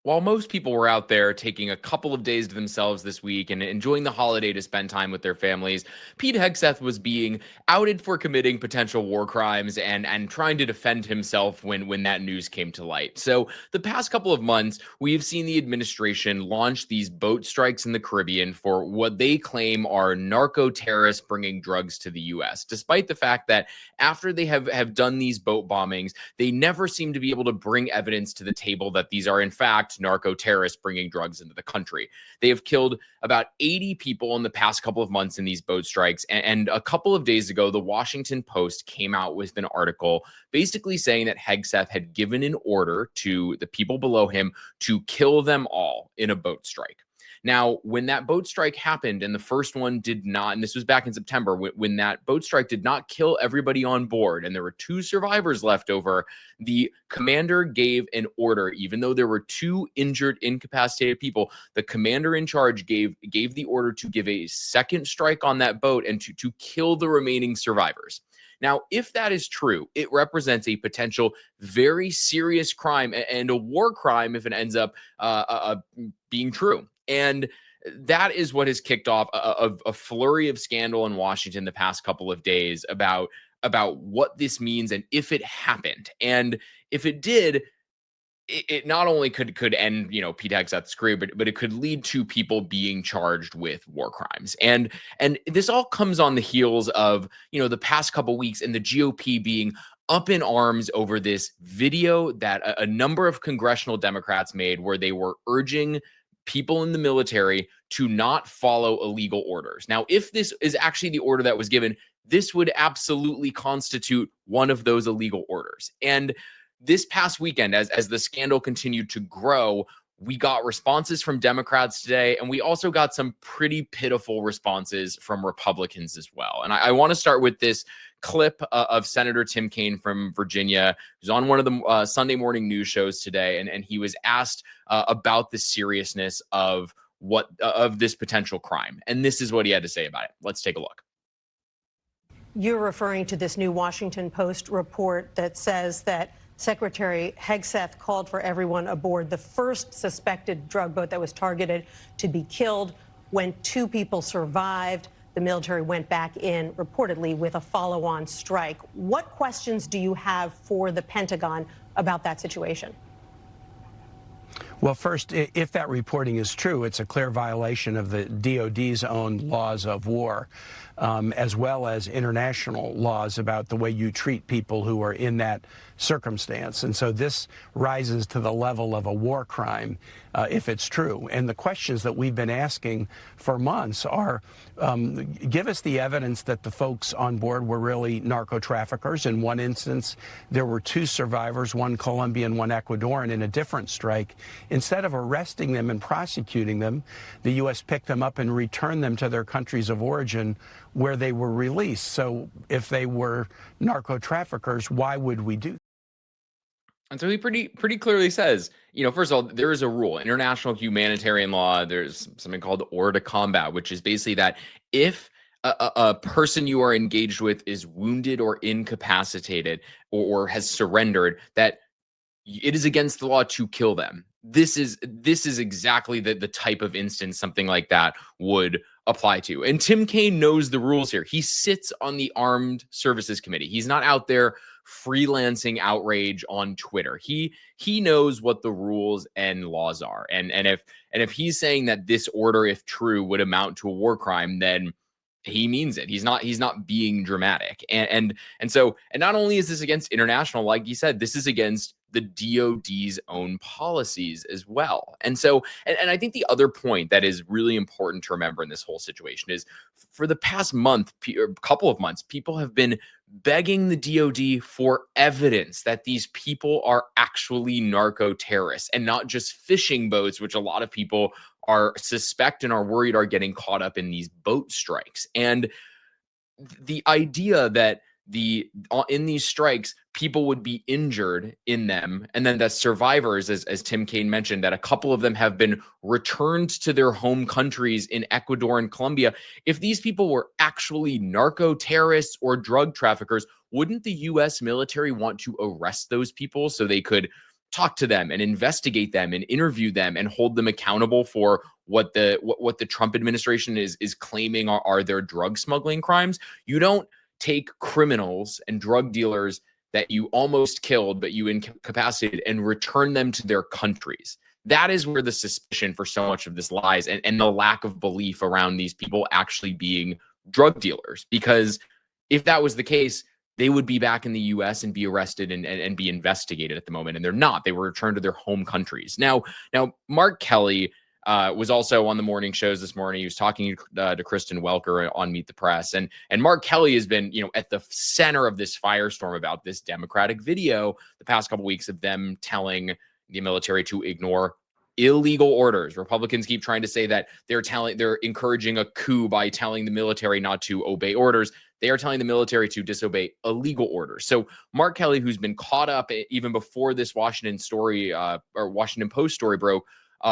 While most people were out there taking a couple of days to themselves this week and enjoying the holiday to spend time with their families, Pete Hegseth was being outed for committing potential war crimes and trying to defend himself when that news came to light. So the past couple of months, we've seen the administration launch these boat strikes in the Caribbean for what they claim are narco terrorists bringing drugs to the U.S., despite the fact that after they have done these boat bombings, they never seem to be able to bring evidence to the table that these are in fact narco terrorists bringing drugs into the country. They have killed about 80 people in the past couple of months in these boat strikes. And a couple of days ago, the Washington Post came out with an article basically saying that Hegseth had given an order to the people below him to kill them all in a boat strike. Now, when that boat strike happened and the first one did not, and this was back in September, when that boat strike did not kill everybody on board and there were 2 survivors left over, the commander gave an order. Even though there were 2 injured, incapacitated people, the commander in charge gave the order to give a second strike on that boat and to kill the remaining survivors. Now, if that is true, it represents a potential very serious crime and a war crime if it ends up being true. And that is what has kicked off a flurry of scandal in Washington the past couple of days about what this means and if it happened. And if it did, it not only could end, Pete Hegseth's career, but it could lead to people being charged with war crimes. And this all comes on the heels of, the past couple weeks and the GOP being up in arms over this video that a number of congressional Democrats made where they were urging people in the military to not follow illegal orders. Now, if this is actually the order that was given, this would absolutely constitute one of those illegal orders. And this past weekend, as the scandal continued to grow, we got responses from Democrats today, and we also got some pretty pitiful responses from Republicans as well. And I want to start with this clip of Senator Tim Kaine from Virginia, who's on one of the Sunday morning news shows today, and he was asked about the seriousness of this potential crime. And this is what he had to say about it. Let's take a look. You're referring to this new Washington Post report that says that Secretary Hegseth called for everyone aboard the first suspected drug boat that was targeted to be killed. When 2 people survived, the military went back in, reportedly with a follow-on strike. What questions do you have for the Pentagon about that situation? Well, first, if that reporting is true, it's a clear violation of the DOD's own laws of war, as well as international laws about the way you treat people who are in that circumstance. And so this rises to the level of a war crime if it's true. And the questions that we've been asking for months are, give us the evidence that the folks on board were really narco traffickers. In one instance, there were 2 survivors, one Colombian, one Ecuadorian, in a different strike. Instead of arresting them and prosecuting them, the U.S. picked them up and returned them to their countries of origin where they were released. So if they were narco traffickers, why would we do that? And so he pretty clearly says, first of all, there is a rule, international humanitarian law. There's something called order to combat, which is basically that if a person you are engaged with is wounded or incapacitated or has surrendered, that it is against the law to kill them. This is exactly the type of instance something like that would apply to. And Tim Kaine knows the rules here. He sits on the Armed Services Committee. He's not out there freelancing outrage on Twitter. He knows what the rules and laws are. And if he's saying that this order, if true, would amount to a war crime, then he means it. He's not being dramatic. And so not only is this against international, like you said, this is against the DOD's own policies as well. And so, and I think the other point that is really important to remember in this whole situation is for the past month, or couple of months, people have been begging the DOD for evidence that these people are actually narco terrorists and not just fishing boats, which a lot of people are suspect and are worried are getting caught up in these boat strikes. And the idea that in these strikes, people would be injured in them, and then the survivors, as Tim Kaine mentioned, that a couple of them have been returned to their home countries in Ecuador and Colombia. If these people were actually narco terrorists or drug traffickers, wouldn't the U.S. military want to arrest those people so they could talk to them and investigate them and interview them and hold them accountable for what the Trump administration is claiming are their drug smuggling crimes. You don't take criminals and drug dealers that you almost killed, but you incapacitated, and return them to their countries. That is where the suspicion for so much of this lies, and the lack of belief around these people actually being drug dealers. Because if that was the case, they would be back in the US and be arrested and be investigated at the moment. And they're not. They were returned to their home countries. Now, Mark Kelly was also on the morning shows this morning. He was talking to Kristen Welker on Meet the Press. And Mark Kelly has been, at the center of this firestorm about this Democratic video the past couple of weeks of them telling the military to ignore illegal orders. Republicans keep trying to say that they're encouraging a coup by telling the military not to obey orders. They are telling the military to disobey illegal orders. So Mark Kelly, who's been caught up even before this Washington Washington Post story broke,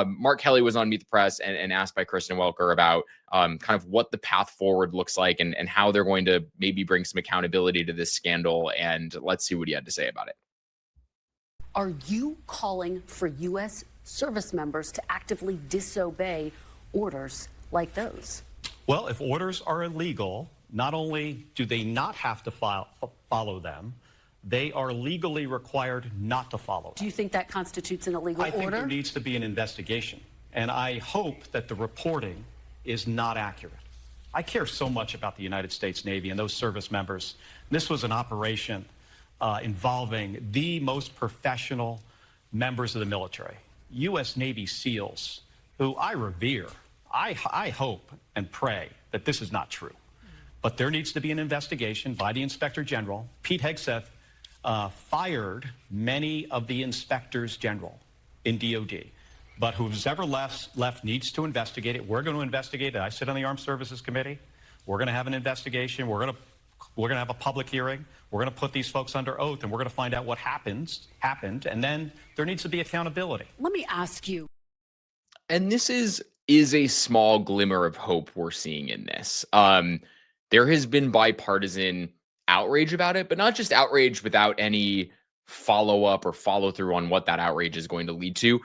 Mark Kelly was on Meet the Press and asked by Kristen Welker about kind of what the path forward looks like and how they're going to maybe bring some accountability to this scandal. And let's see what he had to say about it. Are you calling for U.S. service members to actively disobey orders like those? Well, if orders are illegal, not only do they not have to follow them, they are legally required not to follow them. Do you think that constitutes an illegal order? I think there needs to be an investigation, and I hope that the reporting is not accurate. I care so much about the United States Navy and those service members. This was an operation involving the most professional members of the military, U.S. Navy SEALs, who I revere. I hope and pray that this is not true. But there needs to be an investigation by the Inspector General. Pete Hegseth fired many of the inspectors general in DOD. But who's ever left needs to investigate it. We're going to investigate it. I sit on the Armed Services Committee. We're going to have an investigation. We're going to have a public hearing. We're going to put these folks under oath, and we're going to find out what happened, and then there needs to be accountability. Let me ask you. And this is a small glimmer of hope we're seeing in this. There has been bipartisan outrage about it, but not just outrage without any follow-up or follow-through on what that outrage is going to lead to.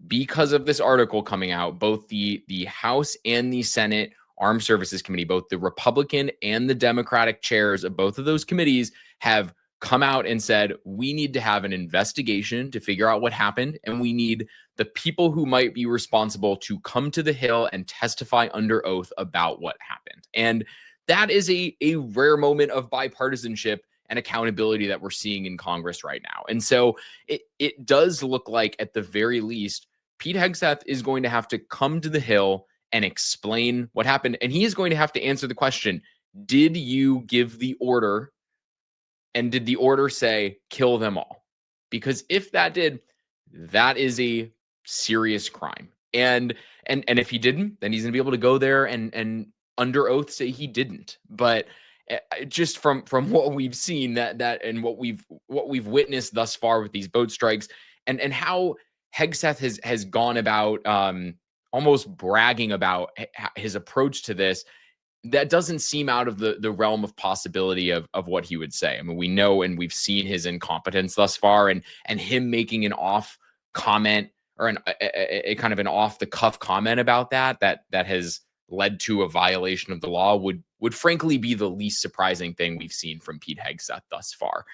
Because of this article coming out, both the House and the Senate Armed Services Committee, both the Republican and the Democratic chairs of both of those committees have come out and said, we need to have an investigation to figure out what happened, and we need the people who might be responsible to come to the Hill and testify under oath about what happened. And that is a rare moment of bipartisanship and accountability that we're seeing in Congress right now. And so it does look like, at the very least, Pete Hegseth is going to have to come to the Hill and explain what happened. And he is going to have to answer the question, did you give the order? And did the order say, kill them all? Because if that did, that is a serious crime. And if he didn't, then he's going to be able to go there and under oath say he didn't. But just from what we've seen, that and what we've witnessed thus far with these boat strikes, and how Hegseth has gone about almost bragging about his approach to this, that doesn't seem out of the realm of possibility of what he would say. I mean, we know and we've seen his incompetence thus far, and him making an off comment or a kind of an off the cuff comment about that has led to a violation of the law would frankly be the least surprising thing we've seen from Pete Hegseth thus far.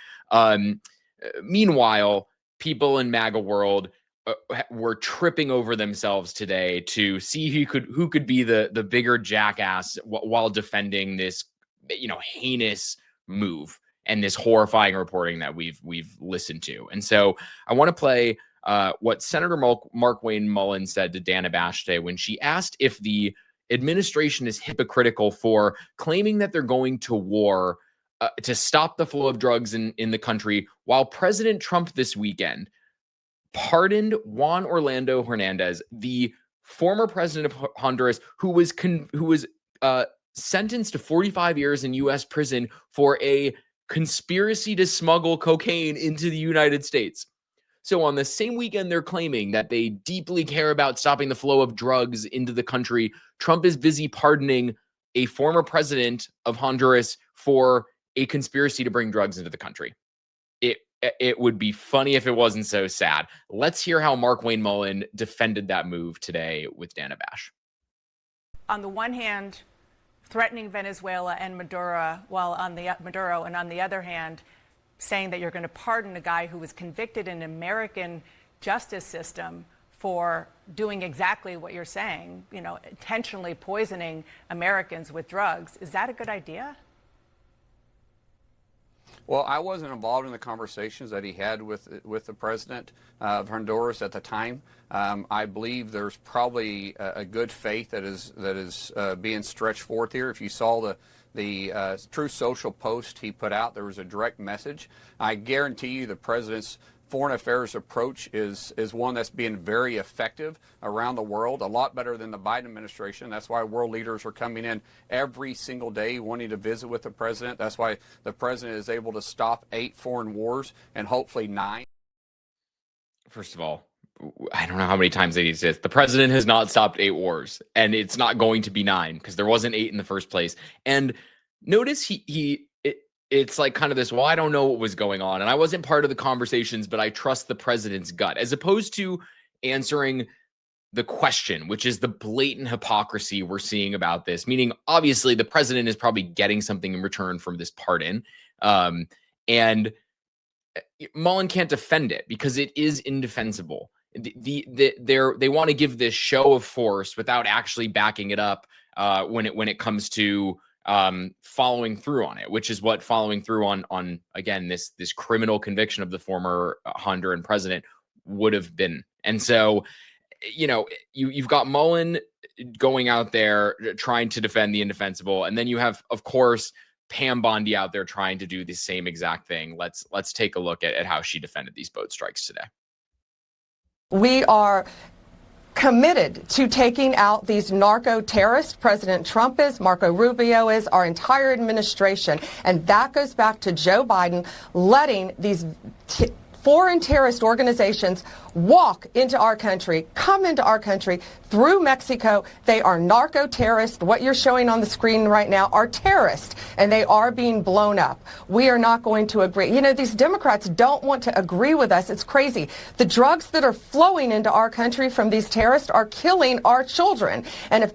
Meanwhile, people in MAGA world were tripping over themselves today to see who could be the bigger jackass while defending this, heinous move and this horrifying reporting that we've listened to. And so I want to play what Senator Markwayne Mullin said to Dana Bash today when she asked if the administration is hypocritical for claiming that they're going to war to stop the flow of drugs in the country, while President Trump this weekend pardoned Juan Orlando Hernandez, the former president of Honduras, who was sentenced to 45 years in U.S. prison for a conspiracy to smuggle cocaine into the United States. So on the same weekend they're claiming that they deeply care about stopping the flow of drugs into the country, Trump is busy pardoning a former president of Honduras for a conspiracy to bring drugs into the country. it would be funny if it wasn't so sad. Let's hear how Markwayne Mullin defended that move today with Dana Bash. On the one hand, threatening Venezuela and Maduro, while on the other hand, saying that you're going to pardon a guy who was convicted in an American justice system for doing exactly what you're saying, intentionally poisoning Americans with drugs. Is that a good idea? Well, I wasn't involved in the conversations that he had with the president of Honduras at the time. I believe there's probably a good faith that is being stretched forth here. If you saw the True Social post he put out, there was a direct message. I guarantee you the president's foreign affairs approach is one that's being very effective around the world, a lot better than the Biden administration. That's why world leaders are coming in every single day wanting to visit with the president. That's why the president is able to stop 8 foreign wars and hopefully 9. First of all, I don't know how many times they exist. The president has not stopped 8 wars, and it's not going to be 9 because there wasn't 8 in the first place. And notice it's like kind of this, well, I don't know what was going on, and I wasn't part of the conversations, but I trust the president's gut, as opposed to answering the question, which is the blatant hypocrisy we're seeing about this, meaning obviously the president is probably getting something in return from this pardon. And Mullin can't defend it because it is indefensible. They want to give this show of force without actually backing it up when it comes to following through on it, which is what following through on again this criminal conviction of the former Honduran president would have been. And so, you've got Mullin going out there trying to defend the indefensible, and then you have, of course, Pam Bondi out there trying to do the same exact thing. Let's take a look at how she defended these boat strikes today. We are committed to taking out these narco terrorists. President Trump is, Marco Rubio is, our entire administration. And that goes back to Joe Biden letting these foreign terrorist organizations walk into our country, come into our country through Mexico. They are narco terrorists. What you're showing on the screen right now are terrorists, and they are being blown up. We are not going to agree. These Democrats don't want to agree with us. It's crazy. The drugs that are flowing into our country from these terrorists are killing our children. And if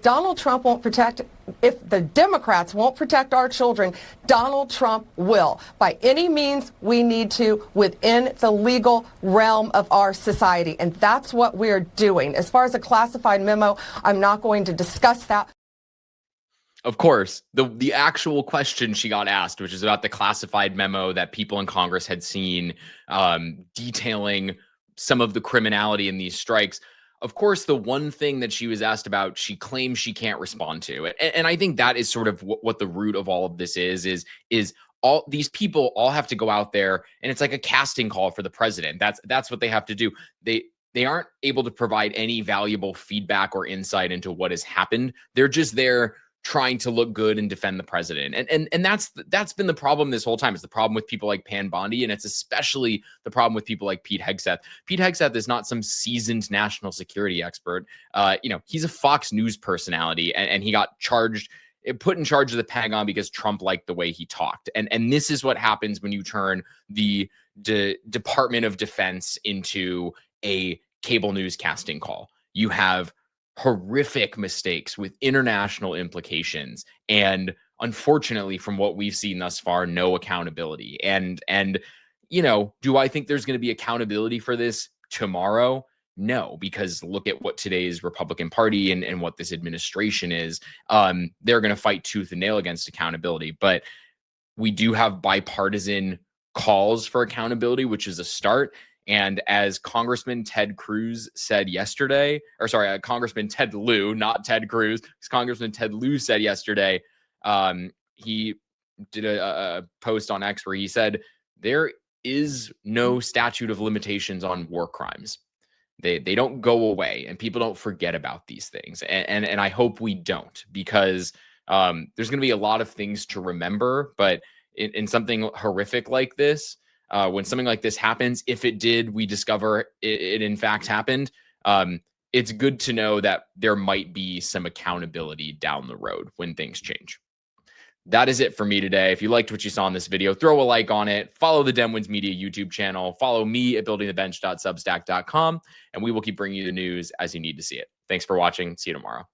if the Democrats won't protect our children, Donald Trump will. By any means we need to, within the legal realm of our society. And that's what we're doing. As far as a classified memo, I'm not going to discuss that. Of course, the actual question she got asked, which is about the classified memo that people in Congress had seen detailing some of the criminality in these strikes. Of course, the one thing that she was asked about, she claims she can't respond to. And I think that is sort of what the root of all of this is all these people all have to go out there, and it's like a casting call for the president. That's what they have to do. They aren't able to provide any valuable feedback or insight into what has happened. They're just there trying to look good and defend the president. And that's been the problem this whole time. It's the problem with people like Pam Bondi, and it's especially the problem with people like Pete Hegseth. Pete Hegseth is not some seasoned national security expert. He's a Fox News personality, and he got put in charge of the Pentagon because Trump liked the way he talked. And this is what happens when you turn the Department of Defense into a cable news casting call. You have horrific mistakes with international implications. And unfortunately, from what we've seen thus far, no accountability. And do I think there's going to be accountability for this tomorrow? No, because look at what today's Republican Party and what this administration is. They're going to fight tooth and nail against accountability. But we do have bipartisan calls for accountability, which is a start. And as Congressman Ted Cruz said yesterday, Congressman Ted Lieu, not Ted Cruz, Congressman Ted Lieu said yesterday, he did a post on X where he said, there is no statute of limitations on war crimes. They don't go away, and people don't forget about these things. And I hope we don't, because there's going to be a lot of things to remember. But in something horrific like this, when something like this happens, if we discover it in fact happened, it's good to know that there might be some accountability down the road when things change. That is it for me today. If you liked what you saw in this video, throw a like on it. Follow the Demwins Media YouTube channel. Follow me at buildingthebench.substack.com, and we will keep bringing you the news as you need to see it. Thanks for watching. See you tomorrow.